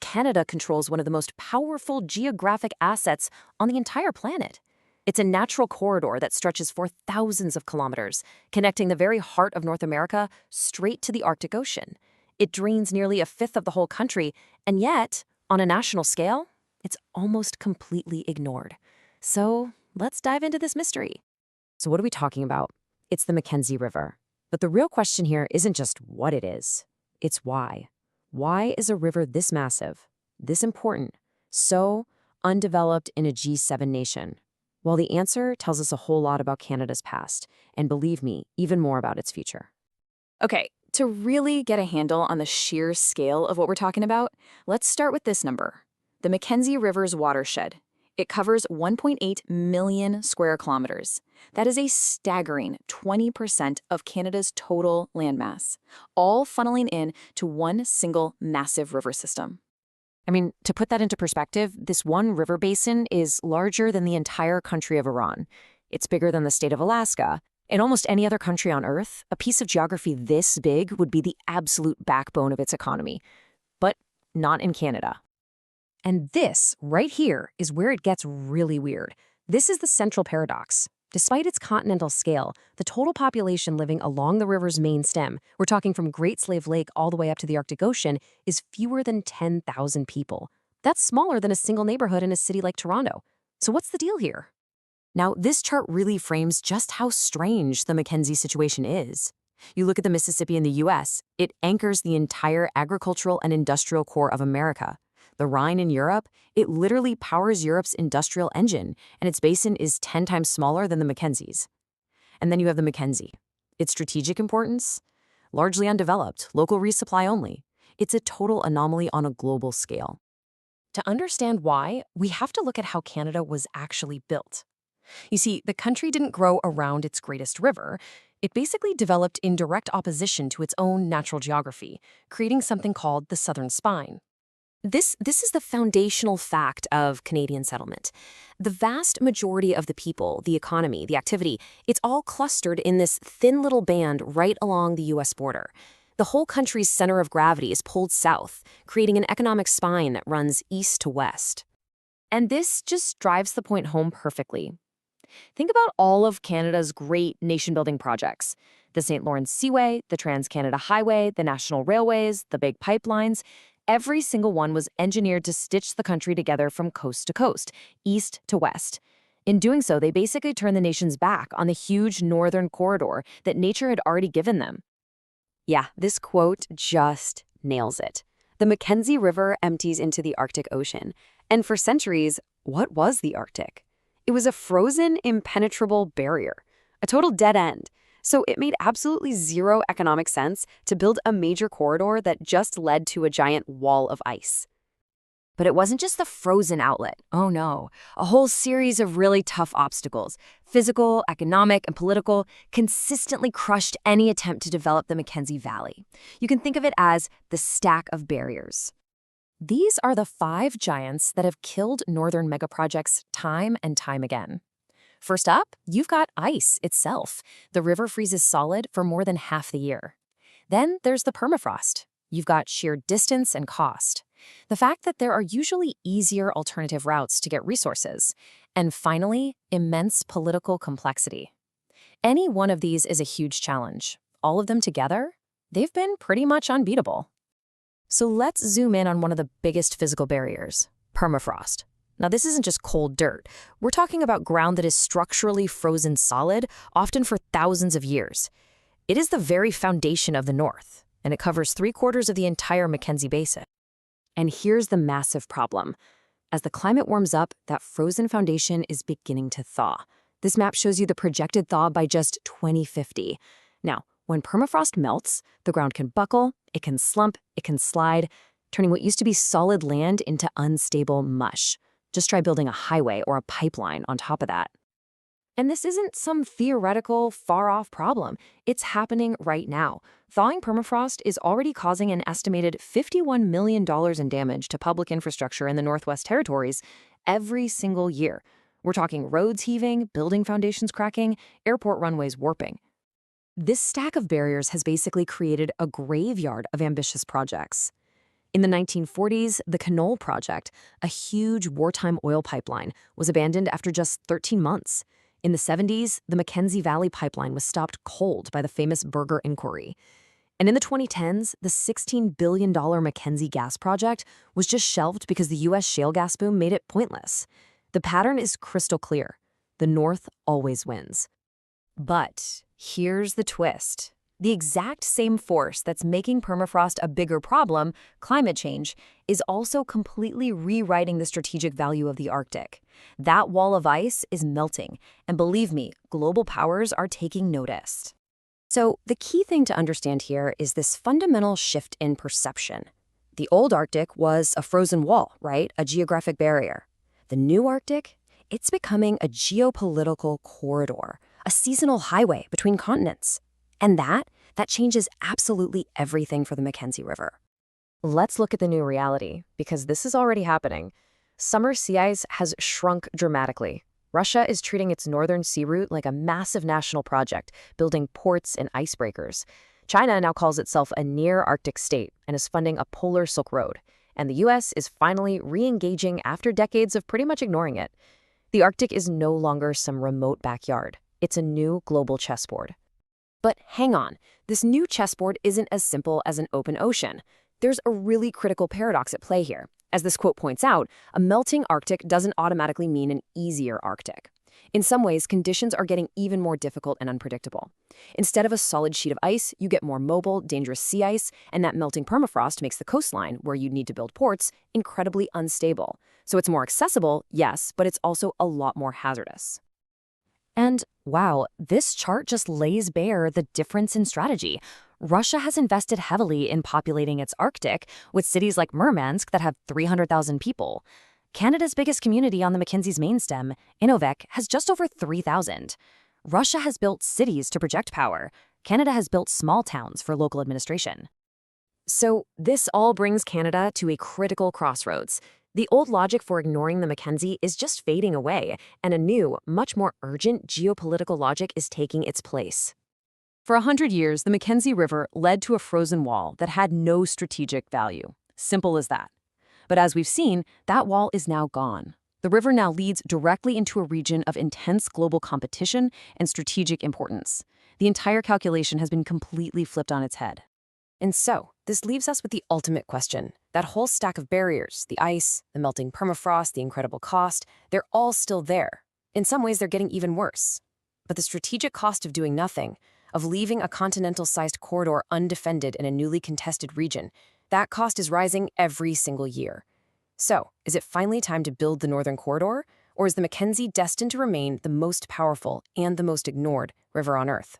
Canada controls one of the most powerful geographic assets on the entire planet. It's a natural corridor that stretches for thousands of kilometers, connecting the very heart of North America straight to the Arctic Ocean. It drains nearly a fifth of the whole country, and yet, on a national scale, it's almost completely ignored. So let's dive into this mystery. So what are we talking about? It's the Mackenzie River. But the real question here isn't just what it is, it's why. Why is a river this massive, this important, so undeveloped in a G7 nation? Well, the answer tells us a whole lot about Canada's past, and believe me, even more about its future. Okay, to really get a handle on the sheer scale of what we're talking about, let's start with this number. The Mackenzie River's watershed. It covers 1.8 million square kilometers. That is a staggering 20% of Canada's total landmass, all funneling in to one single massive river system. To put that into perspective, this one river basin is larger than the entire country of Iran. It's bigger than the state of Alaska. In almost any other country on Earth, a piece of geography this big would be the absolute backbone of its economy. But not in Canada. And this, right here, is where it gets really weird. This is the central paradox. Despite its continental scale, the total population living along the river's main stem, we're talking from Great Slave Lake all the way up to the Arctic Ocean, is fewer than 10,000 people. That's smaller than a single neighborhood in a city like Toronto. So what's the deal here? Now, this chart really frames just how strange the Mackenzie situation is. You look at the Mississippi in the U.S., it anchors the entire agricultural and industrial core of America. The Rhine in Europe, it literally powers Europe's industrial engine, and its basin is 10 times smaller than the Mackenzie's. And then you have the Mackenzie. Its strategic importance? Largely undeveloped, local resupply only. It's a total anomaly on a global scale. To understand why, we have to look at how Canada was actually built. You see, the country didn't grow around its greatest river. It basically developed in direct opposition to its own natural geography, creating something called the Southern Spine. This is the foundational fact of Canadian settlement. The vast majority of the people, the economy, the activity, it's all clustered in this thin little band right along the U.S. border. The whole country's center of gravity is pulled south, creating an economic spine that runs east to west. And this just drives the point home perfectly. Think about all of Canada's great nation-building projects. The St. Lawrence Seaway, the Trans-Canada Highway, the national railways, the big pipelines. Every single one was engineered to stitch the country together from coast to coast, east to west. In doing so, they basically turned the nation's back on the huge northern corridor that nature had already given them. Yeah, this quote just nails it. The Mackenzie River empties into the Arctic Ocean. And for centuries, what was the Arctic? It was a frozen, impenetrable barrier, a total dead end. So it made absolutely zero economic sense to build a major corridor that just led to a giant wall of ice. But it wasn't just the frozen outlet. Oh no, a whole series of really tough obstacles, physical, economic, and political, consistently crushed any attempt to develop the Mackenzie Valley. You can think of it as the stack of barriers. These are the 5 giants that have killed northern megaprojects time and time again. First up, you've got ice itself. The river freezes solid for more than half the year. Then there's the permafrost. You've got sheer distance and cost. The fact that there are usually easier alternative routes to get resources. And finally, immense political complexity. Any one of these is a huge challenge. All of them together, they've been pretty much unbeatable. So let's zoom in on one of the biggest physical barriers, permafrost. Now, this isn't just cold dirt. We're talking about ground that is structurally frozen solid, often for thousands of years. It is the very foundation of the North, and it covers 3/4 of the entire Mackenzie Basin. And here's the massive problem. As the climate warms up, that frozen foundation is beginning to thaw. This map shows you the projected thaw by just 2050. Now, when permafrost melts, the ground can buckle, it can slump, it can slide, turning what used to be solid land into unstable mush. Just try building a highway or a pipeline on top of that. And this isn't some theoretical, far-off problem. It's happening right now. Thawing permafrost is already causing an estimated $51 million in damage to public infrastructure in the Northwest Territories every single year. We're talking roads heaving, building foundations cracking, airport runways warping. This stack of barriers has basically created a graveyard of ambitious projects. In the 1940s, the Canole Project, a huge wartime oil pipeline, was abandoned after just 13 months. In the 70s, the Mackenzie Valley pipeline was stopped cold by the famous Berger inquiry. And in the 2010s, the $16 billion Mackenzie gas project was just shelved because the U.S. shale gas boom made it pointless. The pattern is crystal clear. The North always wins. But here's the twist. The exact same force that's making permafrost a bigger problem, climate change, is also completely rewriting the strategic value of the Arctic. That wall of ice is melting, and believe me, global powers are taking notice. So the key thing to understand here is this fundamental shift in perception. The old Arctic was a frozen wall, right? A geographic barrier. The new Arctic, it's becoming a geopolitical corridor, a seasonal highway between continents. And that changes absolutely everything for the Mackenzie River. Let's look at the new reality, because this is already happening. Summer sea ice has shrunk dramatically. Russia is treating its northern sea route like a massive national project, building ports and icebreakers. China now calls itself a near-Arctic state and is funding a polar Silk Road. And the U.S. is finally re-engaging after decades of pretty much ignoring it. The Arctic is no longer some remote backyard. It's a new global chessboard. But hang on, this new chessboard isn't as simple as an open ocean. There's a really critical paradox at play here. As this quote points out, a melting Arctic doesn't automatically mean an easier Arctic. In some ways, conditions are getting even more difficult and unpredictable. Instead of a solid sheet of ice, you get more mobile, dangerous sea ice, and that melting permafrost makes the coastline, where you need to build ports, incredibly unstable. So it's more accessible, yes, but it's also a lot more hazardous. And wow, this chart just lays bare the difference in strategy. Russia has invested heavily in populating its Arctic, with cities like Murmansk that have 300,000 people. Canada's biggest community on the Mackenzie's main stem, Inuvik, has just over 3,000. Russia has built cities to project power. Canada has built small towns for local administration. So this all brings Canada to a critical crossroads. The old logic for ignoring the Mackenzie is just fading away, and a new, much more urgent geopolitical logic is taking its place. For 100 years, the Mackenzie River led to a frozen wall that had no strategic value. Simple as that. But as we've seen, that wall is now gone. The river now leads directly into a region of intense global competition and strategic importance. The entire calculation has been completely flipped on its head. And so, this leaves us with the ultimate question. That whole stack of barriers, the ice, the melting permafrost, the incredible cost, they're all still there. In some ways, they're getting even worse. But the strategic cost of doing nothing, of leaving a continental-sized corridor undefended in a newly contested region, that cost is rising every single year. So, is it finally time to build the Northern Corridor, or is the Mackenzie destined to remain the most powerful and the most ignored river on Earth?